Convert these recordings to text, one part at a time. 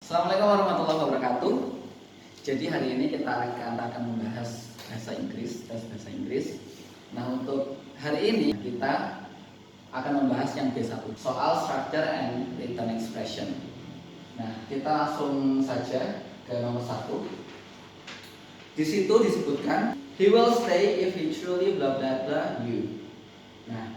Assalamualaikum warahmatullahi wabarakatuh. Jadi hari ini kita akan membahas bahasa Inggris, tes bahasa Inggris. Nah, untuk hari ini kita akan membahas yang B1, soal structure and written expression. Nah, kita langsung saja ke nomor 1. Di situ disebutkan he will stay if he truly bla bla bla you. Nah,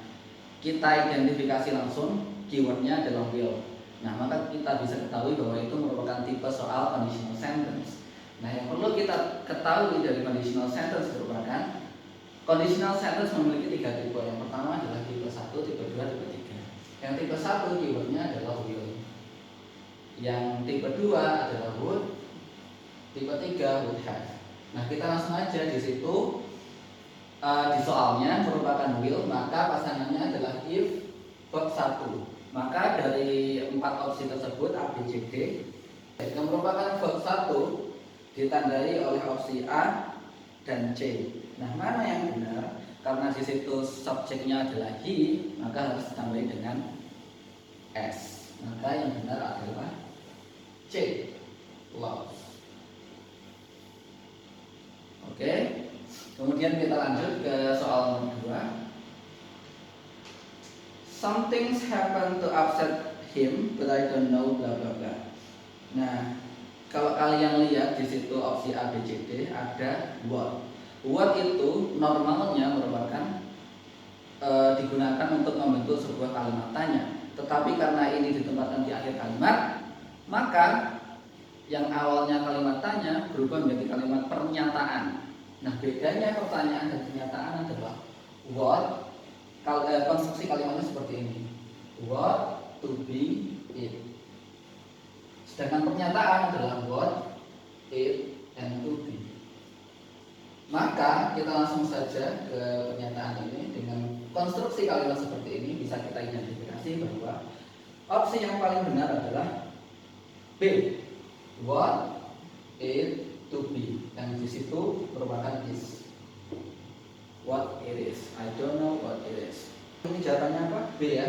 kita identifikasi langsung keywordnya adalah will. Nah, maka kita bisa ketahui bahwa itu merupakan tipe soal conditional sentence. Nah, yang perlu kita ketahui dari conditional sentence merupakan conditional sentence memiliki 3 tipe. Yang pertama adalah tipe 1, tipe 2, tipe 3. Yang tipe 1 keywordnya adalah will. Yang tipe 2 adalah would. Tipe 3 would have. Nah, kita langsung aja di situ di soalnya merupakan will, maka pasangannya adalah if verb 1. Maka dari 4 opsi tersebut A, B, C, D yang merupakan verb 1 ditandai oleh opsi A dan C. Nah, mana yang benar? Karena di situ subjeknya adalah he, maka harus ditandai dengan S. Maka yang benar adalah C, loves. Oke. Kemudian kita lanjut ke soal nomor 2. Some things happen to upset him, but I don't know bla bla bla. Nah, kalau kalian lihat di situ opsi A, B, C, D ada what. What itu normalnya merupakan digunakan untuk membentuk sebuah kalimat tanya. Tetapi karena ini ditempatkan di akhir kalimat, maka yang awalnya kalimat tanya berubah menjadi kalimat pernyataan. Nah, bedanya pertanyaan dan pernyataan adalah what. Konstruksi kalimatnya seperti ini. What to be it. Sedangkan pernyataan adalah what, it, and to be. Maka kita langsung saja ke pernyataan ini. Dengan konstruksi kalimat seperti ini bisa kita identifikasi bahwa opsi yang paling benar adalah B, what, it, to be. Yang di situ merupakan is. What it is, I don't know what it is. Ini jawabannya apa? B ya.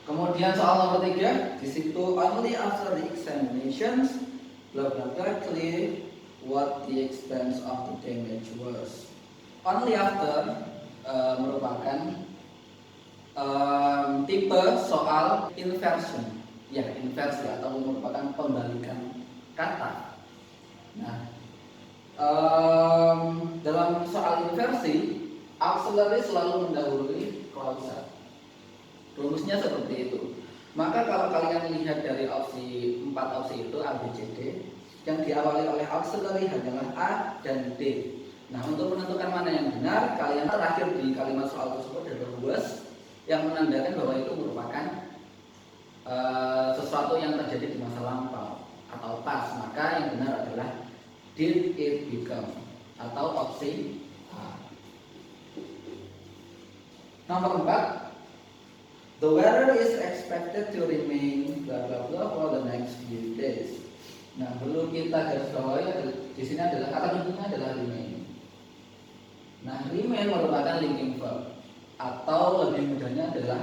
Kemudian soal nomor 3, di situ only after the examinations bla bla bla clear what the extent of the damage was. Only after merupakan tipe soal inversion, ya inversi atau merupakan pembalikan kata. Nah, dalam soal inversi, auxiliary selalu mendahului klausa. Rumusnya seperti itu. Maka kalau kalian lihat dari 4 opsi itu A, B, C, D, yang diawali oleh auxiliary hanyalah A dan D. Nah, untuk menentukan mana yang benar, kalian terakhir di kalimat soal tersebut ada was yang menandakan bahwa itu merupakan sesuatu yang terjadi di masa lampau atau past. Maka yang benar adalah did it become atau opsi A. Nomor 4, the weather is expected to remain bla bla bla for the next few days. Nah, perlu kita garis bawahi di sini adalah kata kunci adalah remain. Nah, remain merupakan linking verb atau lebih mudahnya adalah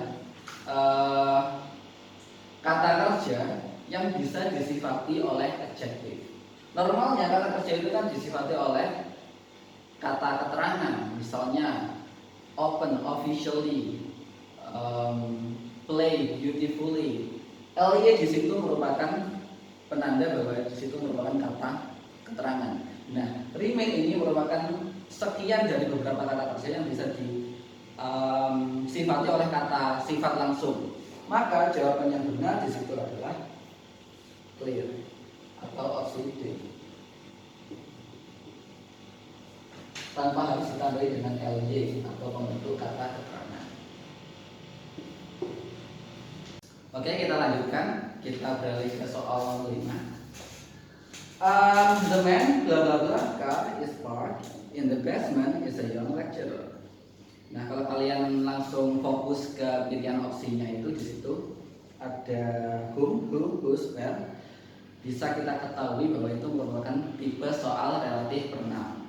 kata kerja yang bisa disifati oleh adjektif. Normalnya kata kerja itu kan disifati oleh kata keterangan, misalnya open, officially, play, beautifully. Ly di situ merupakan penanda bahwa di situ merupakan kata keterangan. Nah, remain ini merupakan sekian dari beberapa kata kerja yang bisa disifati oleh kata sifat langsung. Maka jawaban yang benar di situ adalah clear atau opsi D, tanpa harus ditandai dengan ly atau pembentuk kata keterangan. Oke, kita lanjutkan. Kita beralih ke soal 5. The man bla bla bla car is parked in the basement is a young lecturer. Nah, kalau kalian langsung fokus ke pilihan opsinya itu di situ ada whom, who, whose, where. Bisa kita ketahui bahwa itu merupakan tipe soal relatif pronoun.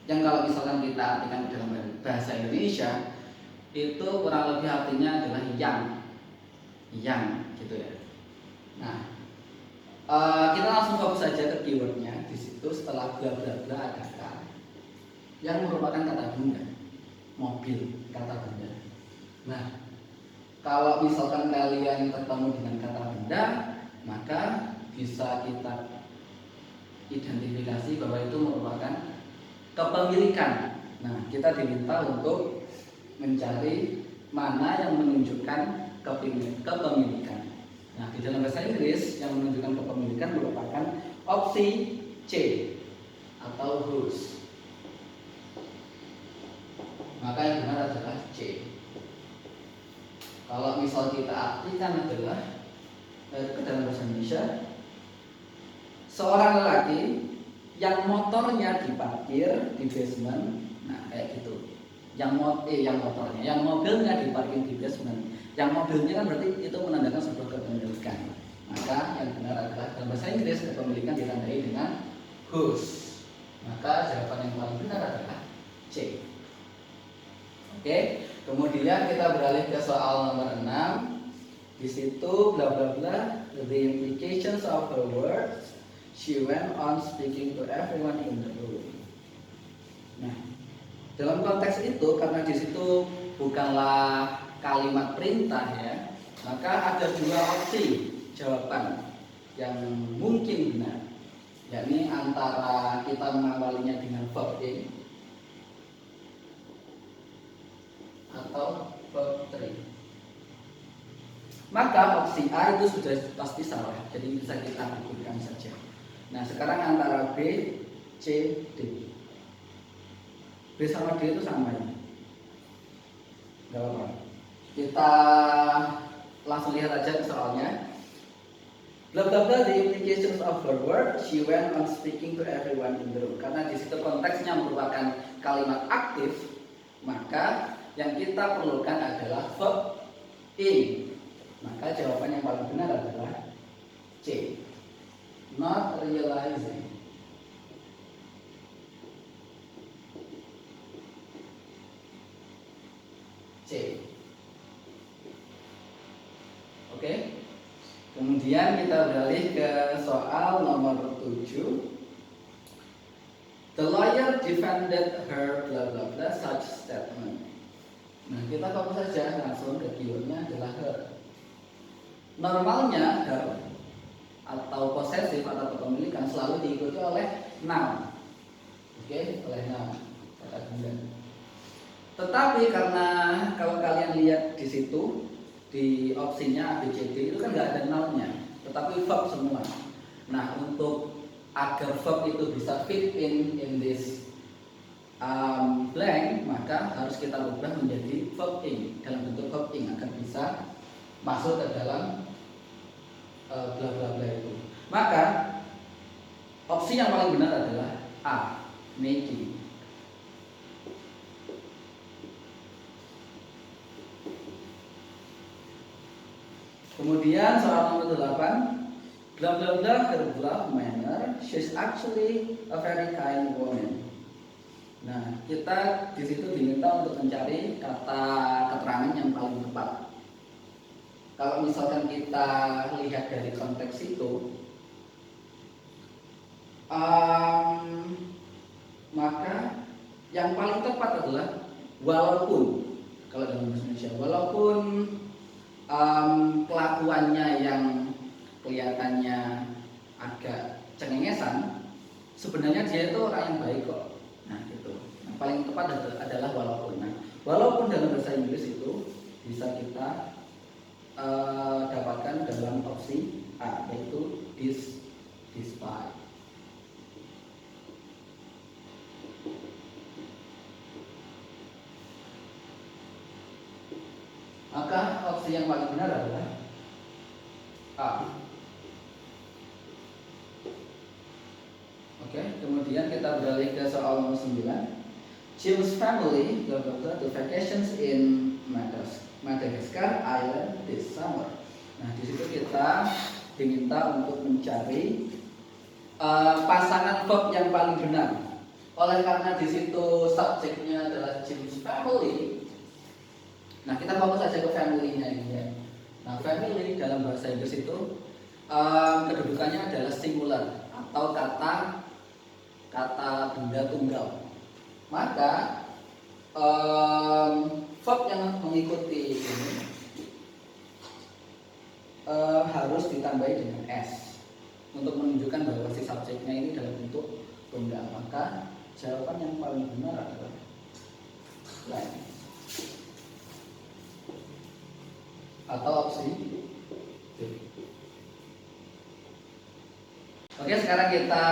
Yang kalau misalkan kita artikan dalam bahasa Indonesia itu kurang lebih artinya adalah yang gitu ya. Nah, Kita langsung fokus saja ke keywordnya. Di situ setelah bla bla bla ada car yang merupakan kata benda, mobil kata benda. Nah, kalau misalkan kalian ketemu dengan kata benda, maka bisa kita identifikasi bahwa itu merupakan kepemilikan. Nah, kita diminta untuk mencari mana yang menunjukkan kepemilikan. Nah, di dalam bahasa Inggris yang menunjukkan kepemilikan merupakan opsi C atau whose. Maka yang benar adalah C. Kalau misal kita artikan adalah ke dalam bahasa Indonesia, seorang lelaki yang motornya diparkir di basement. Nah, kayak gitu. Yang mobilnya diparkir di basement. Yang mobilnya kan berarti itu menandakan sebuah kepemilikan. Maka yang benar adalah dalam bahasa Inggris kepemilikan ditandai dengan whose. Maka jawaban yang paling benar adalah C. Oke, kemudian kita beralih ke soal nomor 6. Di situ bla bla bla, the implications of her words, she went on speaking to everyone in the room. Nah, dalam konteks itu karena di situ bukanlah kalimat perintah ya, maka ada dua opsi jawaban yang mungkin benar, yakni antara kita mengawalinya dengan verb A atau verb 3. Maka opsi A itu sudah pasti salah, jadi bisa kita gugurkan saja. Nah, sekarang antara B, C, D. B sama D itu sama ya? Gak apa-apa. Kita langsung lihat aja ke soalnya. Bla bla bla, the implications of her word, she went on speaking to everyone in the room. Karena di situ konteksnya merupakan kalimat aktif, maka yang kita perlukan adalah verb in. Maka jawaban yang paling benar adalah C. Not realizing. C. Oke. Kemudian kita beralih ke soal nomor 7. The lawyer defended her bla bla bla such statement. Nah, kita fokus saja langsung ke keywordnya adalah her. Normalnya her atau posesif atau kepemilikan selalu diikuti oleh noun. Oke, oleh noun kata benda. Tetapi karena kalau kalian lihat di situ di opsinya A, B, C, D itu kan nggak ada nounnya, tetapi verb semua. Nah, untuk agar verb itu bisa fit in this blank, maka harus kita ubah menjadi verb ing dalam bentuk verb ing agar bisa masuk ke dalam bla bla bla itu. Maka opsi yang paling benar adalah A, making. Kemudian soal nomor 8, bla bla bla her bluff manner, she's actually a very kind woman. Nah, kita di situ diminta untuk mencari kata keterangan yang paling tepat. Kalau misalkan kita lihat dari konteks itu, maka yang paling tepat adalah walaupun, kalau dalam bahasa Indonesia, walaupun kelakuannya yang kelihatannya agak cengengesan, sebenarnya dia itu orang yang baik kok. Nah, gitu. Yang paling tepat adalah walaupun. Nah, walaupun dalam bahasa Inggris itu bisa kita dapatkan dalam opsi A, yaitu despite. Maka opsi yang paling benar adalah A. Oke, kemudian kita beralih ke soal nomor 9. Jim's family go to vacations in Madagascar Island this summer. Nah, di situ kita diminta untuk mencari pasangan verb yang paling benar. Oleh karena di situ subjeknya adalah Jim's family. Nah, kita fokus saja ke family-nya ini ya. Nah, family dalam bahasa Inggris itu kedudukannya adalah singular atau kata benda tunggal. Maka verb yang mengikuti ini harus ditambahi dengan s untuk menunjukkan bahwa si subjeknya ini dalam bentuk tunggal. Maka jawaban yang paling benar adalah lain atau opsi B. Oke, sekarang kita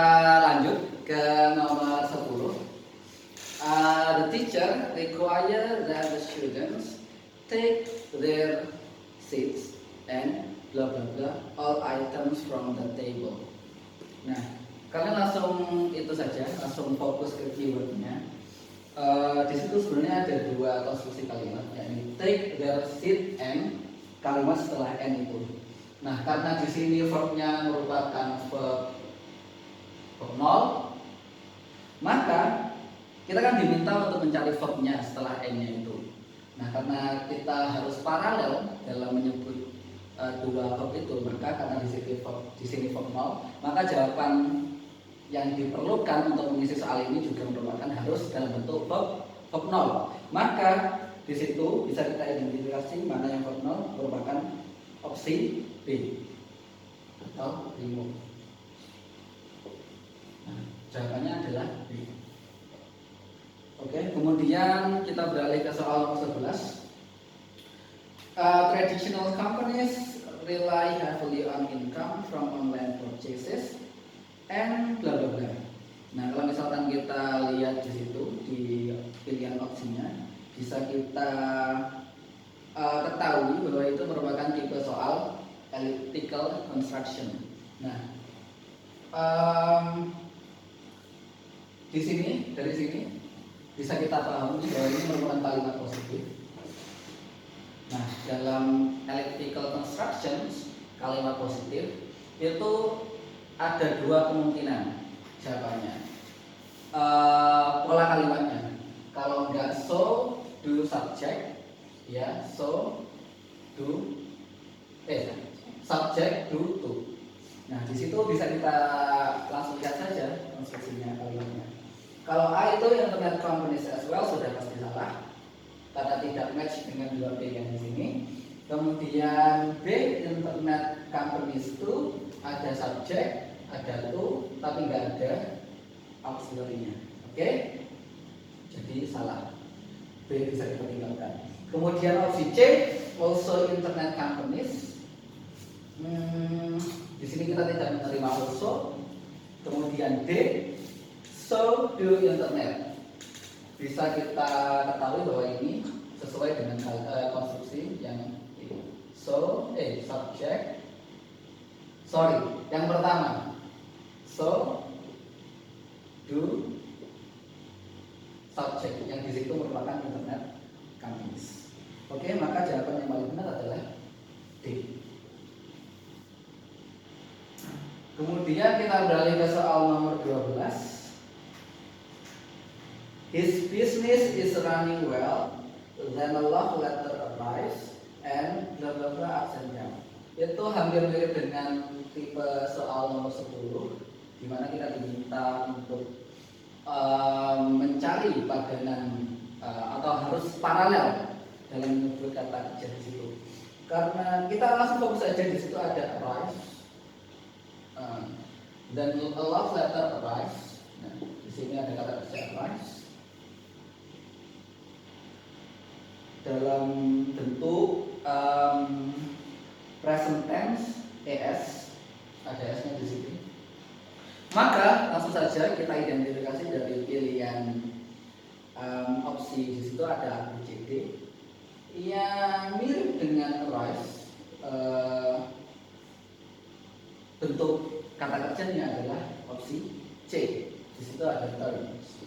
lanjut ke nomor 10. The teacher require that the students take their seats and blah blah blah all items from the table. Nah, kalian langsung itu saja, langsung fokus ke keywordnya. Di situ sebenarnya ada dua konstruksi kalimat, yakni take their seat and kalimat setelah n itu. Nah, karena di sini verbnya merupakan verb nol, maka kita kan diminta untuk mencari verbnya setelah n-nya itu. Nah, karena kita harus paralel dalam menyebut dua verb itu, maka karena di sini verb nol, maka jawaban yang diperlukan untuk mengisi soal ini juga merupakan harus dalam bentuk verb nol. Maka di situ bisa kita identifikasi mana yang verb nol merupakan opsi B atau remove. Nah, jawabannya adalah B. Oke, kemudian kita beralih ke soal nomor 11. Traditional companies rely heavily on income from online purchases and bla bla bla. Nah, kalau misalkan kita lihat di situ di pilihan opsinya, bisa kita ketahui bahwa itu merupakan tipe soal elliptical construction. Nah, dari sini bisa kita pahami bahwa ini merupakan kalimat positif. Nah, dalam elliptical constructions, kalimat positif itu ada dua kemungkinan jawabannya. Pola kalimatnya, kalau enggak so do subject, ya so do subject do to. Nah, di situ bisa kita langsung lihat saja konstruksinya kalimatnya. Kalau A itu internet companies as well sudah pasti salah karena tidak match dengan dua B yang di sini. Kemudian B internet companies itu ada subjek, ada to, tapi nggak ada auxiliary-nya. Oke? Jadi salah. B bisa kita tinggalkan. Kemudian opsi C also internet companies. Di sini kita tidak menerima also. Kemudian D so do internet. Bisa kita ketahui bahwa ini sesuai dengan konstruksi yang ini. Yang pertama so do subject yang di situ merupakan internet companies. Oke, maka jawaban yang paling benar adalah D. Kemudian kita beralih ke soal nomor 12. His business is running well, then a love letter arrives and bla bla bla ups and down. Itu hampir mirip dengan tipe soal nomor 10 di mana kita diminta untuk mencari padanan atau harus paralel dalam menyebut kata kerja di situ. Karena kita langsung fokus saja di situ ada arrives dan a love letter arrives. Nah, di sini ada kata kerja arrives dalam bentuk present tense es, ada s-nya di sini. Maka langsung saja kita identifikasi dari pilihan opsi di situ ada A, B, C, D yang mirip dengan arrives. Bentuk kata kerjanya adalah opsi C. Di situ ada terms.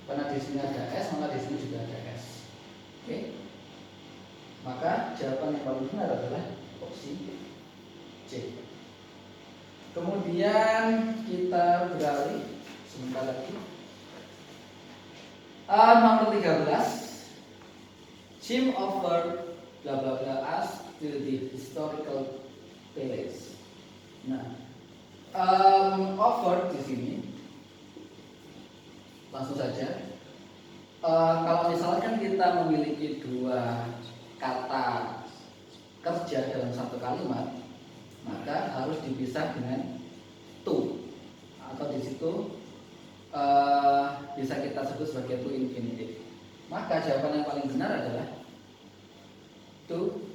Karena di sini ada S, maka di sini juga ada S. Oke. Maka jawaban yang paling benar adalah opsi C. Kemudian kita beralih sebentar lagi. Nomor 13. Jim offered bla bla bla us to the historical playlist. Nah, over di sini langsung saja. Kalau misalkan kita memiliki dua kata kerja dalam satu kalimat, maka harus dipisah dengan to, atau di situ bisa kita sebut sebagai to infinitive. Maka jawaban yang paling benar adalah to